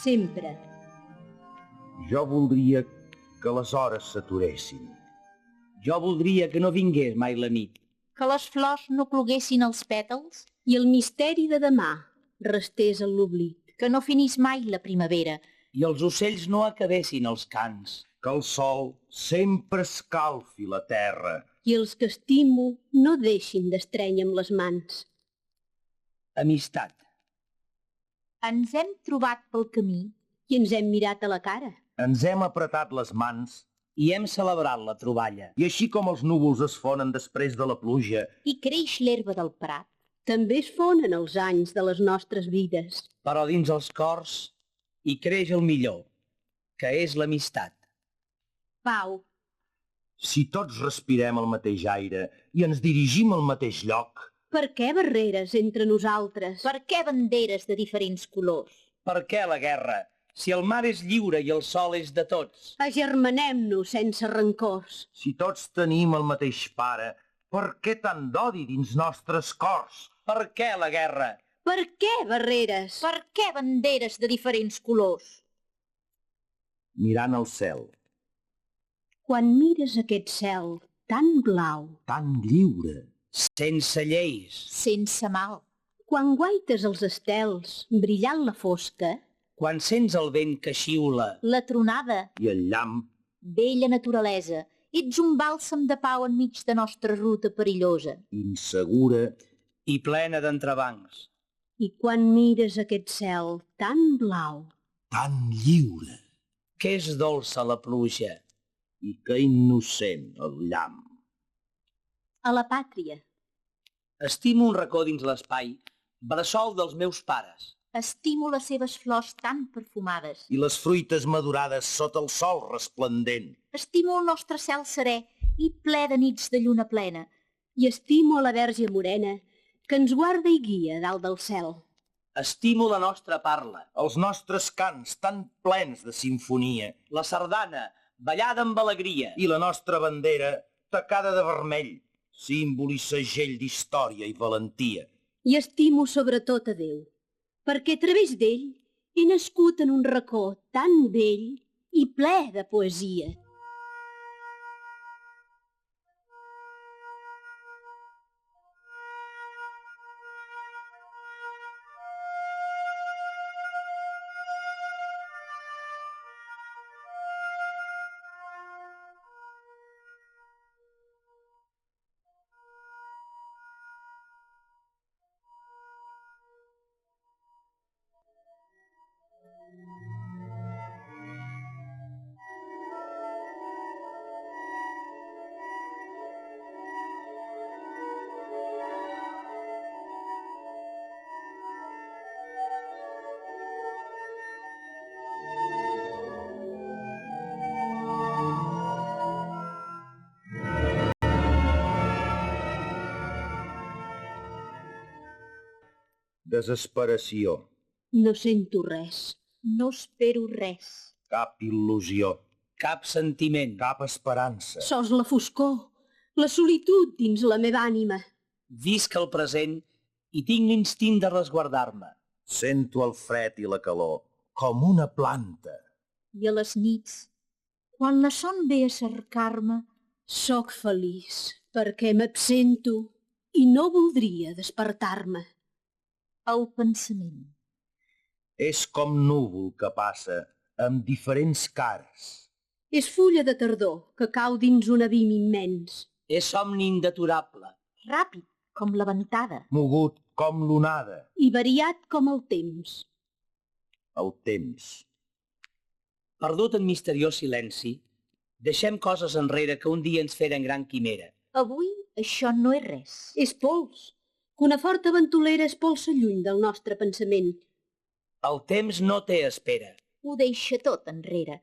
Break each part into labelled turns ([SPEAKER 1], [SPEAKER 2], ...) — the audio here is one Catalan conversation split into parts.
[SPEAKER 1] sempre.
[SPEAKER 2] Jo voldria que les hores s'aturessin.
[SPEAKER 3] Jo voldria que no vingués mai la nit.
[SPEAKER 4] Que les flors no ploguessin els pètals.
[SPEAKER 1] I el misteri de demà restés en l'oblit.
[SPEAKER 4] Que no finís mai la primavera.
[SPEAKER 3] I els ocells no acabessin els cants.
[SPEAKER 2] Que el sol sempre escalfi la terra.
[SPEAKER 1] I els que estimo no deixin d'estrènyer amb les mans.
[SPEAKER 3] Amistat.
[SPEAKER 4] Ens hem trobat pel camí.
[SPEAKER 1] I ens hem mirat a la cara.
[SPEAKER 2] Ens hem apretat les mans.
[SPEAKER 3] I hem celebrat la troballa.
[SPEAKER 2] I així com els núvols es fonen després de la pluja,
[SPEAKER 4] I creix l'herba del prat.
[SPEAKER 1] També es fonen els anys de les nostres vides.
[SPEAKER 3] Però dins els cors hi creix el millor, que és l'amistat.
[SPEAKER 1] Pau,
[SPEAKER 2] si tots respirem el mateix aire i ens dirigim al mateix lloc,
[SPEAKER 1] per què barreres entre nosaltres?
[SPEAKER 4] Per què banderes de diferents colors?
[SPEAKER 3] Per què la guerra, si el mar és lliure i el sol és de tots?
[SPEAKER 1] Agermanem-nos sense rancors.
[SPEAKER 2] si tots tenim el mateix pare, per què tant d'odi dins nostres cors?
[SPEAKER 3] Per què la guerra?
[SPEAKER 1] Per què barreres?
[SPEAKER 4] Per què banderes de diferents colors?
[SPEAKER 2] Mirant al cel,
[SPEAKER 1] Quan mires aquest cel tan blau,
[SPEAKER 2] tan lliure,
[SPEAKER 3] Sense lleis.
[SPEAKER 4] Sense mal.
[SPEAKER 1] quan guaites els estels brillant la fosca,
[SPEAKER 3] Quan sents el vent que xiula,
[SPEAKER 4] La tronada.
[SPEAKER 2] i el llamp,
[SPEAKER 4] Bella naturalesa. Ets un bàlsam de pau enmig de nostra ruta perillosa.
[SPEAKER 2] insegura,
[SPEAKER 3] i plena d'entrebancs.
[SPEAKER 1] i quan mires aquest cel tan blau,
[SPEAKER 2] tan lliure,
[SPEAKER 3] Que és dolça la pluja.
[SPEAKER 2] i que innocent el llamp.
[SPEAKER 1] a la pàtria,
[SPEAKER 3] Estimo un racó dins l'espai, bressol dels meus pares.
[SPEAKER 4] Estimo les seves flors tan perfumades.
[SPEAKER 2] I les fruites madurades sota el sol resplendent.
[SPEAKER 4] Estimo el nostre cel serè i ple de nits de lluna plena.
[SPEAKER 1] i estimo a la Verge Morena que ens guarda i guia dalt del cel.
[SPEAKER 3] Estimo la nostra parla,
[SPEAKER 2] Els nostres cants tan plens de simfonia
[SPEAKER 3] la sardana, ballada amb alegria.
[SPEAKER 2] i la nostra bandera tacada de vermell, símbol i segell d'història i valentia.
[SPEAKER 1] I estimo sobretot a Déu, perquè a través d'ell he nascut en un racó tan vell i ple de poesia.
[SPEAKER 2] Desesperació,
[SPEAKER 1] No sento res.
[SPEAKER 4] No espero res.
[SPEAKER 2] cap il·lusió,
[SPEAKER 3] Cap sentiment.
[SPEAKER 2] cap esperança.
[SPEAKER 1] Sols la foscor, la solitud dins la meva ànima.
[SPEAKER 3] Visc el present i tinc l'instint de resguardar-me.
[SPEAKER 2] Sento el fred i la calor, com una planta.
[SPEAKER 4] I a les nits, quan la son ve a cercar-me,
[SPEAKER 1] Soc feliç perquè m'absento i no voldria despertar-me.
[SPEAKER 4] el pensament.
[SPEAKER 2] És com núvol que passa amb diferents cares.
[SPEAKER 1] És fulla de tardor que cau dins un abim immens.
[SPEAKER 3] És somni indeturable.
[SPEAKER 4] Ràpid, com la ventada.
[SPEAKER 2] Mogut com l'onada,
[SPEAKER 1] I variat com el temps.
[SPEAKER 2] el temps.
[SPEAKER 3] Perdut en misteriós silenci, deixem coses enrere que un dia ens feren gran quimera.
[SPEAKER 4] Avui això no és res.
[SPEAKER 1] És pols, que una forta ventolera es polsa lluny del nostre pensament.
[SPEAKER 3] El temps no té espera.
[SPEAKER 4] Ho deixa tot enrere.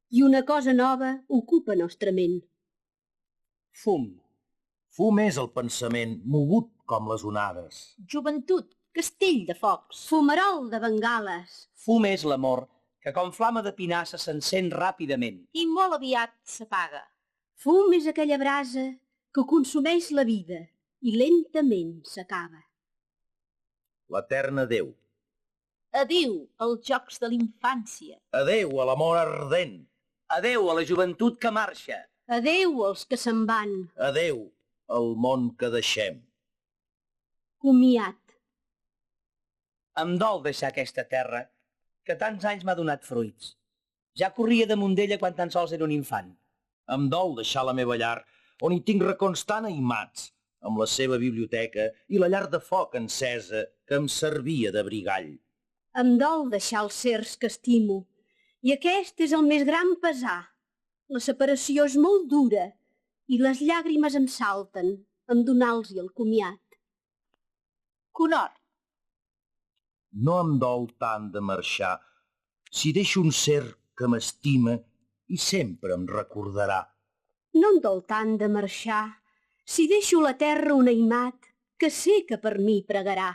[SPEAKER 1] I una cosa nova ocupa nostra ment.
[SPEAKER 3] Fum.
[SPEAKER 2] Fum és el pensament, mogut com les onades.
[SPEAKER 4] Joventut, castell de focs.
[SPEAKER 1] Fumerol de bengales.
[SPEAKER 3] Fum és l'amor, que com flama de pinassa s'encén ràpidament.
[SPEAKER 4] I molt aviat s'apaga.
[SPEAKER 1] Fum és aquella brasa que consumeix la vida i lentament s'acaba.
[SPEAKER 2] L'eterne Déu.
[SPEAKER 4] Adéu als jocs de l'infància.
[SPEAKER 2] Adéu a l'amor ardent.
[SPEAKER 3] Adéu a la joventut que marxa.
[SPEAKER 1] Adéu als que se'n van.
[SPEAKER 2] Adéu al món que deixem.
[SPEAKER 1] Comiat.
[SPEAKER 3] Em dol deixar aquesta terra, que tants anys m'ha donat fruits. Ja corria damunt d'ella quan tan sols era un infant.
[SPEAKER 2] Em dol deixar la meva llar, on hi tinc racons tan aimats, amb la seva biblioteca i la llar de foc encesa que em servia d'abrigall.
[SPEAKER 1] Em dol deixar els cercs que estimo, i aquest és el més gran pesar. La separació és molt dura i les llàgrimes em salten en donar-los-hi el comiat.
[SPEAKER 4] Conhort.
[SPEAKER 2] No em dol tant de marxar, si deixo un cerc que m'estima i sempre em recordarà.
[SPEAKER 1] No em dol tant de marxar, si deixo la terra un aimat que sé que per mi pregarà.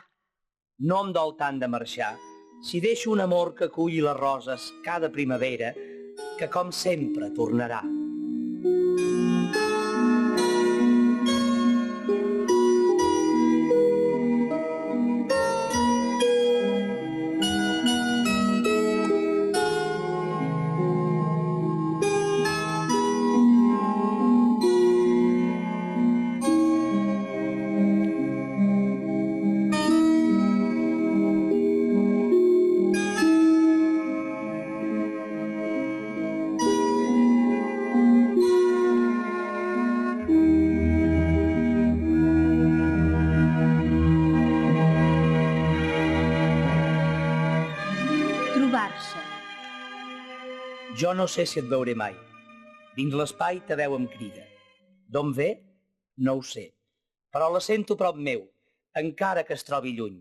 [SPEAKER 3] No em dol tant de marxar, si deixo un amor que culli les roses cada primavera, que com sempre tornarà.
[SPEAKER 1] Trobar-se.
[SPEAKER 3] Jo no sé si et veuré mai. Dins l'espai ta veu em crida. D'on ve? No ho sé. Però la sento prop meu, encara que es trobi lluny,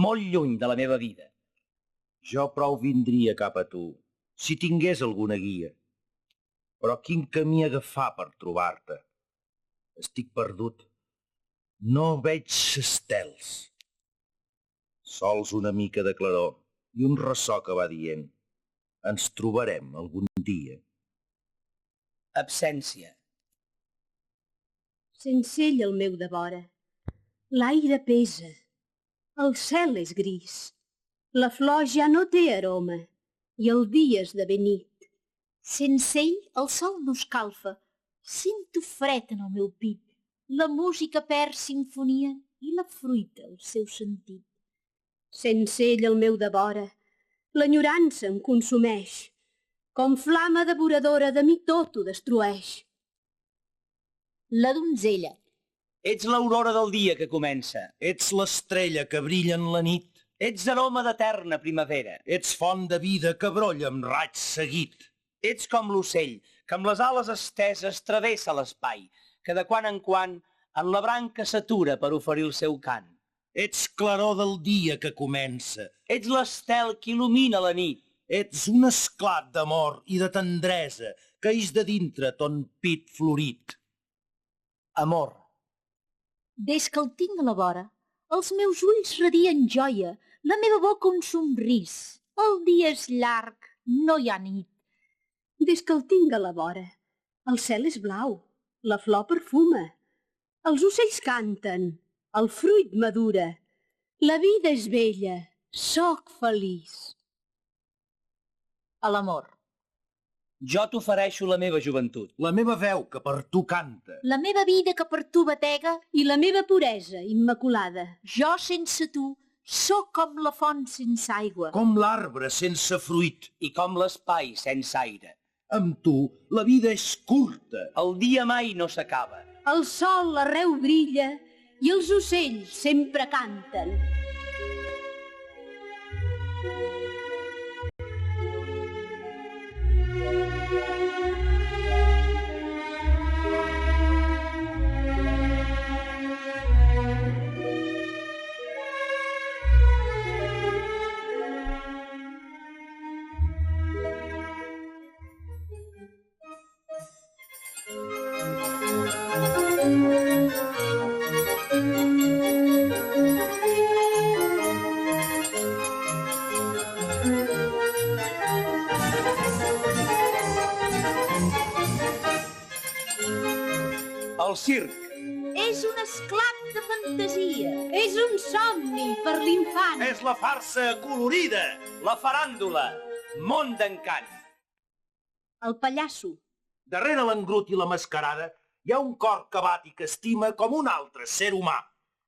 [SPEAKER 3] molt lluny de la meva vida.
[SPEAKER 2] Jo prou vindria cap a tu, si tingués alguna guia. Però quin camí agafar per trobar-te? Estic perdut. No veig estels. Sols una mica de claror i un ressò que va dient: ens trobarem algun dia.
[SPEAKER 3] Absència.
[SPEAKER 1] Sense ell el meu devora. L'aire pesa. El cel és gris. La flor ja no té aroma i el dia esdevé nit.
[SPEAKER 4] Sense ell el sol no escalfa. Sento fred en el meu pit. La música perd sinfonia i la fruita el seu sentit.
[SPEAKER 1] Sense ell el meu devora. L'enyorança em consumeix. Com flama devoradora de mi tot ho destrueix.
[SPEAKER 4] La donzella.
[SPEAKER 3] Ets l'aurora del dia que comença.
[SPEAKER 2] Ets l'estrella que brilla en la nit.
[SPEAKER 3] Ets aroma d'eterna primavera.
[SPEAKER 2] Ets font de vida que brolla amb raig seguit.
[SPEAKER 3] Ets com l'ocell que amb les ales esteses travessa l'espai, que de quan en la branca s'atura per oferir el seu cant.
[SPEAKER 2] Ets claror del dia que comença.
[SPEAKER 3] Ets l'estel que il·lumina la nit.
[SPEAKER 2] Ets un esclat d'amor i de tendresa que ix de dintre ton pit florit.
[SPEAKER 3] Amor.
[SPEAKER 4] Des que el tinc a la vora, els meus ulls radien joia, la meva boca un somrís. El dia és llarg, no hi ha nit.
[SPEAKER 1] Des que el tinc a la vora, el cel és blau, la flor perfuma, els ocells canten, el fruit madura, la vida és bella, soc feliç.
[SPEAKER 4] A l'amor.
[SPEAKER 3] Jo t'ofereixo la meva joventut.
[SPEAKER 2] La meva veu que per tu canta.
[SPEAKER 4] La meva vida que per tu batega.
[SPEAKER 1] I la meva puresa immaculada.
[SPEAKER 4] Jo sense tu sóc com la font sense aigua.
[SPEAKER 2] Com l'arbre sense fruit.
[SPEAKER 3] I com l'espai sense aire.
[SPEAKER 2] Amb tu la vida és curta.
[SPEAKER 3] El dia mai no s'acaba.
[SPEAKER 1] El sol arreu brilla i els ocells sempre canten.
[SPEAKER 3] El circ.
[SPEAKER 4] És un esclat de fantasia. fantasia.
[SPEAKER 1] És un somni per l'infant.
[SPEAKER 2] És la farsa colorida.
[SPEAKER 3] La faràndula, món d'encant.
[SPEAKER 1] El pallasso.
[SPEAKER 2] Darrere l'engrut i la mascarada hi ha un cor que bat i que estima com un altre ser humà.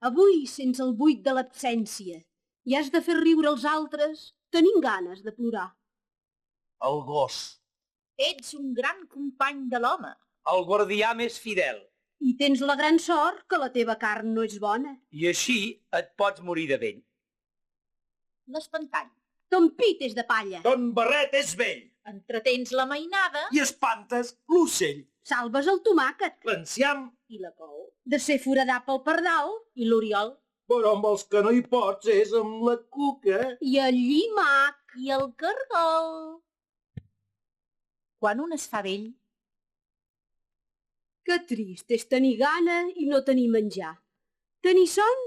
[SPEAKER 1] Avui, sense el buit de l'absència, i has de fer riure els altres tenint ganes de plorar.
[SPEAKER 2] El gos.
[SPEAKER 4] Ets un gran company de l'home.
[SPEAKER 3] El guardià més fidel.
[SPEAKER 1] I tens la gran sort que la teva carn no és bona.
[SPEAKER 3] I així et pots morir de vell.
[SPEAKER 4] L'espantall.
[SPEAKER 1] Ton pit és de palla.
[SPEAKER 2] Ton barret és vell
[SPEAKER 4] Entretens la mainada
[SPEAKER 2] i espantes l'ocell.
[SPEAKER 1] Salves el tomàquet.
[SPEAKER 2] L'enciam,
[SPEAKER 4] i la cou.
[SPEAKER 1] De ser foradat pel pardal.
[SPEAKER 4] I l'oriol.
[SPEAKER 2] però amb els que no hi pots és amb la cuca.
[SPEAKER 1] I el llimac.
[SPEAKER 4] I el cargol. Quan un es fa vell,
[SPEAKER 1] Que trist és tenir gana i no tenir menjar. Tenir son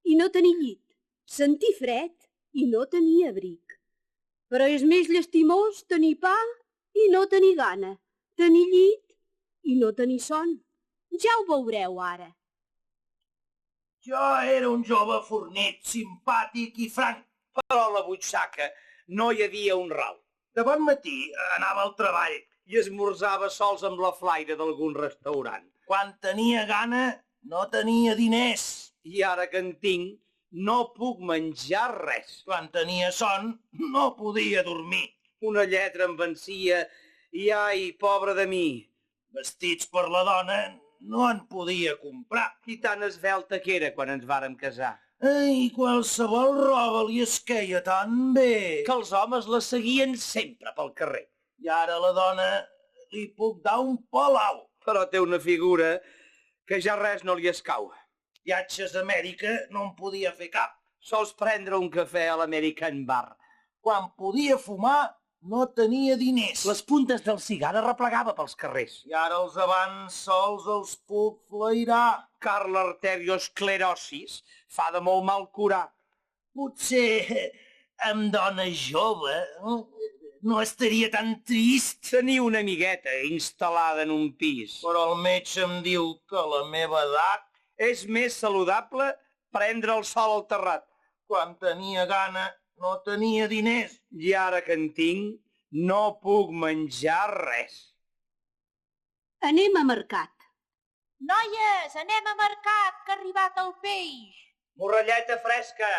[SPEAKER 1] i no tenir llit. Sentir fred i no tenir abric. Però és més llastimós tenir pa i no tenir gana. Tenir llit i no tenir son. Ja ho veureu ara.
[SPEAKER 2] Jo era un jove fornit, simpàtic i franc.
[SPEAKER 3] Però a la butxaca no hi havia un ral.
[SPEAKER 2] De bon matí anava al treball.
[SPEAKER 3] I esmorzava sols amb la flaire d'algun restaurant.
[SPEAKER 2] Quan tenia gana, no tenia diners.
[SPEAKER 3] I ara que en tinc, no puc menjar res.
[SPEAKER 2] Quan tenia son, no podia dormir.
[SPEAKER 3] Una lletra em vencia i, ai, pobre de mi.
[SPEAKER 2] Vestits per la dona no en podia comprar.
[SPEAKER 3] I tan esvelta que era quan ens vàrem casar.
[SPEAKER 2] Ai, qualsevol roba li esqueia tan bé.
[SPEAKER 3] Que els homes la seguien sempre pel carrer.
[SPEAKER 2] I ara a la dona li puc dar un palau.
[SPEAKER 3] Però té una figura que ja res no li escau.
[SPEAKER 2] Viatges a Amèrica no en podia fer cap.
[SPEAKER 3] Sols prendre un cafè a l'American Bar.
[SPEAKER 2] Quan podia fumar, no tenia diners.
[SPEAKER 3] Les puntes del cigar arreplegava pels carrers.
[SPEAKER 2] I ara els abans sols els puc flairar.
[SPEAKER 3] Car l'arteriosclerosis fa de molt mal curar.
[SPEAKER 2] Potser amb dona jove no estaria tan trist.
[SPEAKER 3] Tenir una amigueta instal·lada en un pis.
[SPEAKER 2] Però el metge em diu que a la meva edat
[SPEAKER 3] És més saludable prendre el sol al terrat.
[SPEAKER 2] quan tenia gana no tenia diners.
[SPEAKER 3] I ara que en tinc, no puc menjar res.
[SPEAKER 1] Anem a mercat.
[SPEAKER 4] noies, anem a mercat, que ha arribat el peix.
[SPEAKER 3] Morrelleta fresca,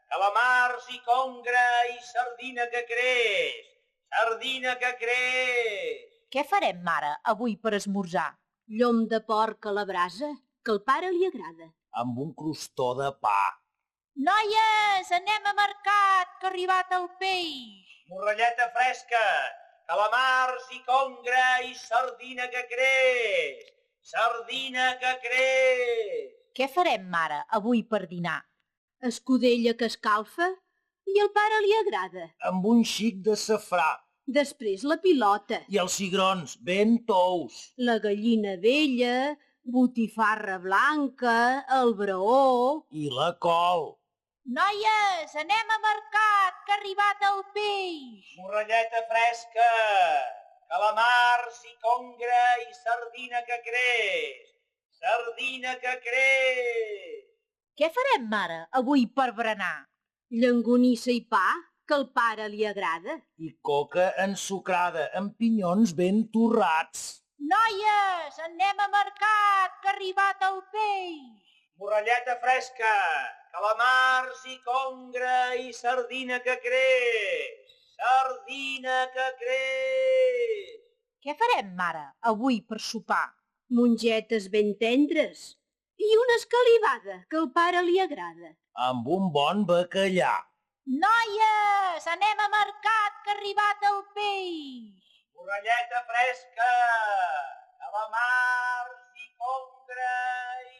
[SPEAKER 3] calamars i congre i sardina que creix. Sardina que creix.
[SPEAKER 4] Què farem, mare, avui per esmorzar?
[SPEAKER 1] Llom de porc a la brasa, que al pare li agrada.
[SPEAKER 2] Amb un crostó de pa.
[SPEAKER 4] Noies, anem a mercat, que ha arribat el peix.
[SPEAKER 3] Morrelleta fresca, calamars i congre i sardina que creix. Sardina que creix.
[SPEAKER 4] Què farem, mare, avui per dinar?
[SPEAKER 1] Escudella que escalfa i al pare li agrada.
[SPEAKER 2] Amb un xic de safrà.
[SPEAKER 1] Després la pilota,
[SPEAKER 2] I els cigrons ben tous.
[SPEAKER 1] la gallina vella, botifarra blanca, el braó...
[SPEAKER 2] I la col.
[SPEAKER 4] Noies, anem a mercat, que ha arribat el peix.
[SPEAKER 3] Morrelleta fresca, calamars i congre i sardina que creix. Sardina que creix.
[SPEAKER 4] Què farem, mare, avui per berenar?
[SPEAKER 1] Llangonissa i pa, que al pare li agrada.
[SPEAKER 2] I coca ensucrada, amb pinyons ben torrats.
[SPEAKER 4] Noies, anem a mercat, que ha arribat el peix.
[SPEAKER 3] Morrelleta fresca, calamars i congre i sardina que creix. Sardina que creix.
[SPEAKER 4] Què farem, mare, avui per sopar?
[SPEAKER 1] Mongetes ben tendres i una escalivada, que al pare li agrada.
[SPEAKER 2] Amb un bon bacallà.
[SPEAKER 4] Noies, anem a mercat, que ha arribat el peix.
[SPEAKER 3] Morrelleta fresca, calamars i congre i